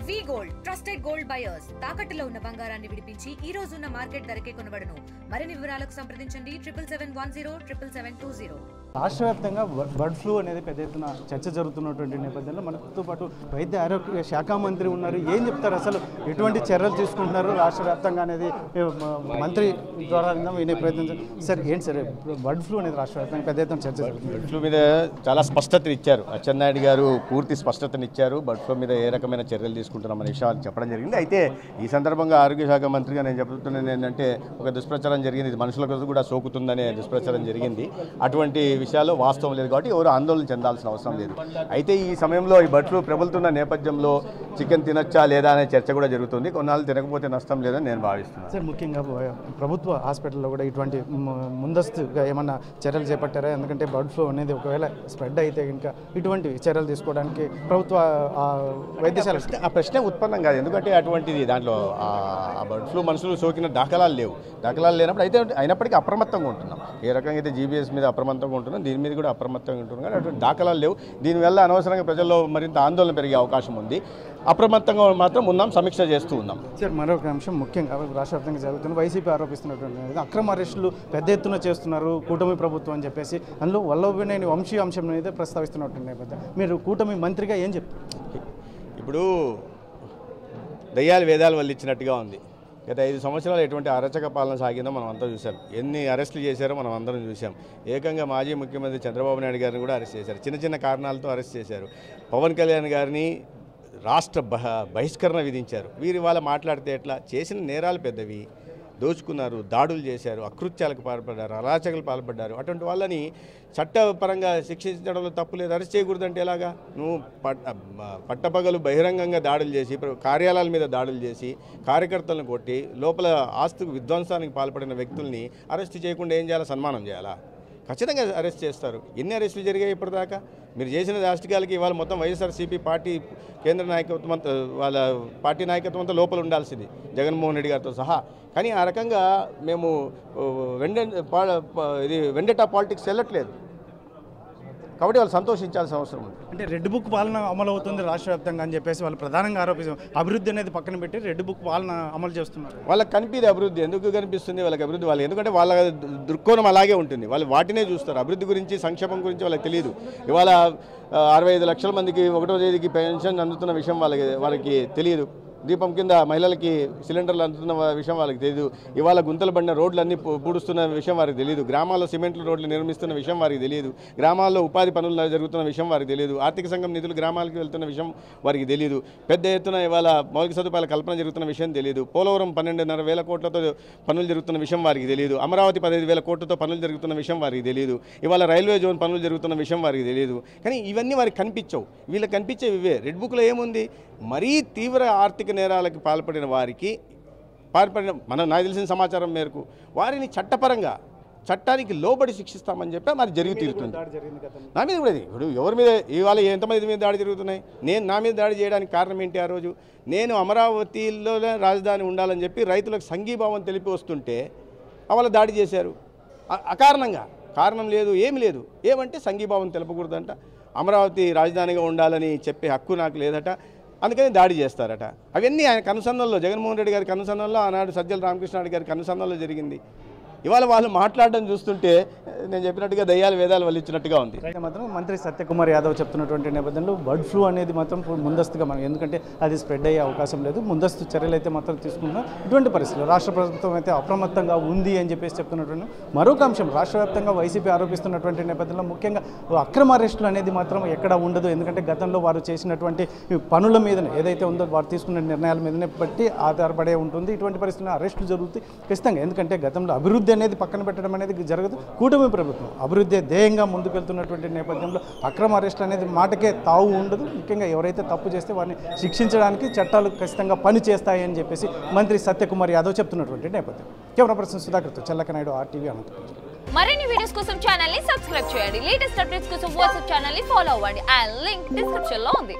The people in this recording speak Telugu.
వి గోల్డ్ ట్రస్టెడ్ గోల్డ్ బయర్స్ తాకట్టులో ఉన్న బంగారాన్ని విడిపించి ఈ రోజు ఉన్న మార్కెట్ ధరకే కొనబడును. మరిన్ని వివరాలకు సంప్రదించండి 77107720. రాష్ట్ర వ్యాప్తంగా బర్డ్ ఫ్లూ అనేది పెద్ద ఎత్తున చర్చ జరుగుతున్నటువంటి నేపథ్యంలో మనతో పాటు వైద్య ఆరోగ్య శాఖ మంత్రి ఉన్నారు. ఏం చెప్తారు, అసలు ఎటువంటి చర్యలు తీసుకుంటున్నారు రాష్ట్ర వ్యాప్తంగా అనేది మంత్రి ద్వారా వినే ప్రయత్నం. సార్ ఏంటి సార్ బర్డ్ ఫ్లూ అనేది రాష్ట్ర వ్యాప్తంగా పెద్ద ఎత్తున చర్చ జరుగుతుంది? బర్డ్ ఫ్లూ మీద చాలా స్పష్టతను ఇచ్చారు. అచ్చెన్నాయుడు గారు పూర్తి స్పష్టతను ఇచ్చారు. బర్డ్ ఫ్లూ మీద ఏ రకమైన చర్యలు తీసుకుంటున్నామనే విషయాలు చెప్పడం జరిగింది. అయితే ఈ సందర్భంగా ఆరోగ్య శాఖ మంత్రిగా నేను చెబుతున్నది ఏంటంటే, ఒక దుష్ప్రచారం జరిగింది, ఇది మనుషులకు కూడా సోకుతుందనే దుష్ప్రచారం జరిగింది. అటువంటి విషయాల్లో వాస్తవం లేదు కాబట్టి ఎవరు ఆందోళన చెందాల్సిన అవసరం లేదు. అయితే ఈ సమయంలో ఈ బర్డ్ ఫ్లూ ప్రబలుతున్న నేపథ్యంలో చికెన్ తినొచ్చా లేదా అనే చర్చ కూడా జరుగుతుంది. కొన్నాళ్ళు తినకపోతే నష్టం లేదని నేను భావిస్తున్నాను. సార్ ముఖ్యంగా ప్రభుత్వ హాస్పిటల్లో కూడా ఇటువంటి ముందస్తుగా ఏమన్నా చర్యలు చేపట్టారా? ఎందుకంటే బర్డ్ ఫ్లూ అనేది ఒకవేళ స్ప్రెడ్ అయితే ఇంకా ఇటువంటి చర్యలు తీసుకోవడానికి ప్రభుత్వ వైద్యశాల ఆ ప్రశ్న ఉత్పన్నం కాదు. ఎందుకంటే అటువంటిది దాంట్లో ఆ బర్డ్ ఫ్లూ మనుషులు సోకిన దాఖలాలు లేవు. దాఖలాలు లేనప్పుడు అయితే అయినప్పటికీ అప్రమత్తంగా ఉంటున్నాం. ఏ రకంగా అయితే జీబీఎస్ మీద అప్రమత్తంగా ఉంటున్నాం, దీని మీద కూడా అప్రమత్తంగా ఉంటున్నాం. కానీ అటువంటి దాఖలాలు లేవు. దీనివల్ల అనవసరంగా ప్రజల్లో మరింత ఆందోళన పెరిగే అవకాశం ఉంది. అప్రమత్తంగా మాత్రం ఉన్నాం, సమీక్ష చేస్తూ ఉన్నాం. సార్ మరొక అంశం ముఖ్యంగా రాష్ట్ర వ్యాప్తంగా జరుగుతున్న వైసీపీ ఆరోపిస్తున్నటువంటి అక్రమ అరెస్టులు పెద్ద ఎత్తున చేస్తున్నారు కూటమి ప్రభుత్వం అని చెప్పేసి, అందులో వల్లభనేని వంశీ అంశం మీద ప్రస్తావిస్తున్నటువంటి నేపథ్యం మీరు కూటమి మంత్రిగా ఏం చెప్తారు? ఇప్పుడు దయ్యాలు వేదాలు వల్లించినట్టుగా ఉంది. గత 5 సంవత్సరాలు ఎటువంటి అరచక పాలన సాగిందో మనం అంతా చూసాం. ఎన్ని అరెస్టులు చేశారో మనం అందరం చూసాం. ఏకంగా మాజీ ముఖ్యమంత్రి చంద్రబాబు నాయుడు గారిని కూడా అరెస్ట్ చేశారు. చిన్న చిన్న కారణాలతో అరెస్ట్ చేశారు. పవన్ కళ్యాణ్ గారిని రాష్ట్ర బహిష్కరణ విధించారు. వీరు వాళ్ళ మాట్లాడితే ఎట్లా? చేసిన నేరాలు పెద్దవి, దోచుకున్నారు, దాడులు చేశారు, అకృత్యాలకు పాల్పడ్డారు, అరాచకులు పాల్పడ్డారు. అటువంటి వాళ్ళని చట్టపరంగా శిక్షించడంలో తప్పు లేదు. అరెస్ట్ చేయకూడదంటే ఎలాగా? నువ్వు పట్టపగలు బహిరంగంగా దాడులు చేసి, కార్యాలయాల మీద దాడులు చేసి, కార్యకర్తలను కొట్టి, లోపల ఆస్తికి విధ్వంసానికి పాల్పడిన వ్యక్తుల్ని అరెస్ట్ చేయకుండా ఏం చేయాలా? సన్మానం చేయాలా? ఖచ్చితంగా అరెస్ట్ చేస్తారు. ఎన్ని అరెస్టులు జరిగాయి ఇప్పటిదాకా? మీరు చేసిన రాజకీయాలకి ఇవాళ మొత్తం వైఎస్ఆర్సీపీ పార్టీ కేంద్ర నాయకత్వం అంతా, వాళ్ళ పార్టీ నాయకత్వం అంతా లోపల ఉండాల్సింది జగన్మోహన్ రెడ్డి గారితో సహా. కానీ ఆ రకంగా మేము వెండటా పాలిటిక్స్ వెళ్ళట్లేదు కాబట్టి వాళ్ళు సంతోషించాల్సిన అవసరం ఉంది. అంటే రెడ్ బుక్ పాలన అమలు అవుతుంది రాష్ట్ర వ్యాప్తంగా అని చెప్పేసి వాళ్ళు ప్రధానంగా ఆరోపిస్తారు. అభివృద్ధి అనేది పక్కన పెట్టి రెడ్ బుక్ పాలన అమలు చేస్తున్నారు. వాళ్ళకి కనిపిది అభివృద్ధి. ఎందుకు కనిపిస్తుంది వాళ్ళకి అభివృద్ధి? వాళ్ళు ఎందుకంటే వాళ్ళ దృక్కోణం అలాగే ఉంటుంది. వాళ్ళు వాటినే చూస్తారు. అభివృద్ధి గురించి, సంక్షేమం గురించి వాళ్ళకి తెలియదు. ఇవాళ 65 లక్షల మందికి 1వ తేదీకి పెన్షన్ అందుతున్న విషయం వాళ్ళకి తెలియదు. దీపం కింద మహిళలకి సిలిండర్లు అందుతున్న విషయం వాళ్ళకి తెలియదు. ఇవాళ గుంతలు పడిన రోడ్లన్నీ పూడుస్తున్న విషయం వారికి తెలియదు. గ్రామాల్లో సిమెంట్ల రోడ్లు నిర్మిస్తున్న విషయం వారికి తెలియదు. గ్రామాల్లో ఉపాధి పనులు జరుగుతున్న విషయం వారికి తెలియదు. ఆర్థిక సంఘం నిధులు గ్రామాలకు వెళ్తున్న విషయం వారికి తెలియదు. పెద్ద ఎత్తున ఇవాళ మౌలిక సదుపాయాల కల్పన జరుగుతున్న విషయం తెలియదు. పోలవరం 12,500 కోట్లతో పనులు జరుగుతున్న విషయం వారికి తెలియదు. అమరావతి 15,000 కోట్లతో పనులు జరుగుతున్న విషయం వారికి తెలియదు. ఇవాళ రైల్వే జోన్ పనులు జరుగుతున్న విషయం వారికి తెలియదు. కానీ ఇవన్నీ వారికి కనిపించవు. వీళ్ళకి కనిపించేవి ఇవే. రెడ్ బుక్లో ఏముంది? మరీ తీవ్ర ఆర్థిక నేరాలకు పాల్పడిన వారికి నాకు తెలిసిన సమాచారం మేరకు వారిని చట్టపరంగా చట్టానికి లోబడి శిక్షిస్తామని చెప్పి మరి జరిగి తీరుతుంది. నా మీద కూడా ఇప్పుడు ఎవరి మీద ఇవాళ ఎంతమంది మీద దాడి జరుగుతున్నాయి? నా మీద దాడి చేయడానికి కారణం ఏంటి? ఆ రోజు నేను అమరావతిలోనే రాజధాని ఉండాలని చెప్పి రైతులకు సంఘీభావం తెలిపి వస్తుంటే వాళ్ళ దాడి చేశారు అకారణంగా. కారణం లేదు, ఏమి లేదు. ఏమంటే సంఘీభావం తెలపకూడదంట, అమరావతి రాజధానిగా ఉండాలని చెప్పే హక్కు నాకు లేదట, అందుకని దాడి చేస్తారట. అవన్నీ ఆయన కనుసన్నల్లో, జగన్మోహన్ రెడ్డి గారి కనుసన్నల్లో, ఆనాడు సజ్జల రామకృష్ణారెడ్డి గారి కనుసన్నల్లో జరిగింది. ఇవాళ వాళ్ళు మాట్లాడడం చూస్తుంటే నేను చెప్పినట్టుగా దయ్యాలు వేదాలు వల్లించినట్టుగా ఉంది. మాత్రం మంత్రి సత్యకుమార్ యాదవ్ చెప్తున్నటువంటి నేపథ్యంలో బర్డ్ ఫ్లూ అనేది మాత్రం ముందస్తుగా మనం, ఎందుకంటే అది స్ప్రెడ్ అయ్యే అవకాశం లేదు, ముందస్తు చర్యలు అయితే మాత్రం తీసుకుంటున్నాం. ఇటువంటి పరిస్థితులు రాష్ట్ర ప్రభుత్వం అయితే అప్రమత్తంగా ఉంది అని చెప్పేసి చెప్తున్నటువంటి మరొక అంశం రాష్ట్ర వ్యాప్తంగా వైసీపీ ఆరోపిస్తున్నటువంటి నేపథ్యంలో ముఖ్యంగా అక్రమ అరెస్టులు అనేది మాత్రం ఎక్కడ ఉండదు. ఎందుకంటే గతంలో వారు చేసినటువంటి పనుల మీదనే ఏదైతే ఉందో వారు తీసుకున్న నిర్ణయాల మీదనే బట్టి ఆధారపడే ఉంటుంది. ఇటువంటి పరిస్థితుల్లో అరెస్టులు జరుగుతాయి ఖచ్చితంగా. ఎందుకంటే గతంలో అభివృద్ధి అనేది పక్కన పెట్టడం అనేది జరగదు. కూటమి ప్రభుత్వం అభివృద్ధి ధ్యేయంగా ముందుకెళ్తున్నటువంటి నేపథ్యంలో అక్రమ అరెస్ట్ అనేది మాటకే తావు ఉండదు. ముఖ్యంగా ఎవరైతే తప్పు చేస్తే వారిని శిక్షించడానికి చట్టాలు ఖచ్చితంగా పని చేస్తాయని చెప్పేసి మంత్రి సత్యకుమార్ యాదవ్ చెప్తున్నటువంటి నేపథ్యం. కెమెరా పర్సన్ సుధాకర్తో చెల్లకనాయుడు, RTV అనంతపురం. మరిన్ని వీడియోస్ కోసం ఛానల్ ని సబ్స్క్రైబ్ చేయండి. లేటెస్ట్ అప్డేట్స్ కోసం వాట్సాప్ ఛానల్ ని ఫాలో అవ్వండి. ఆ లింక్ డిస్క్రిప్షన్ లో ఉంది.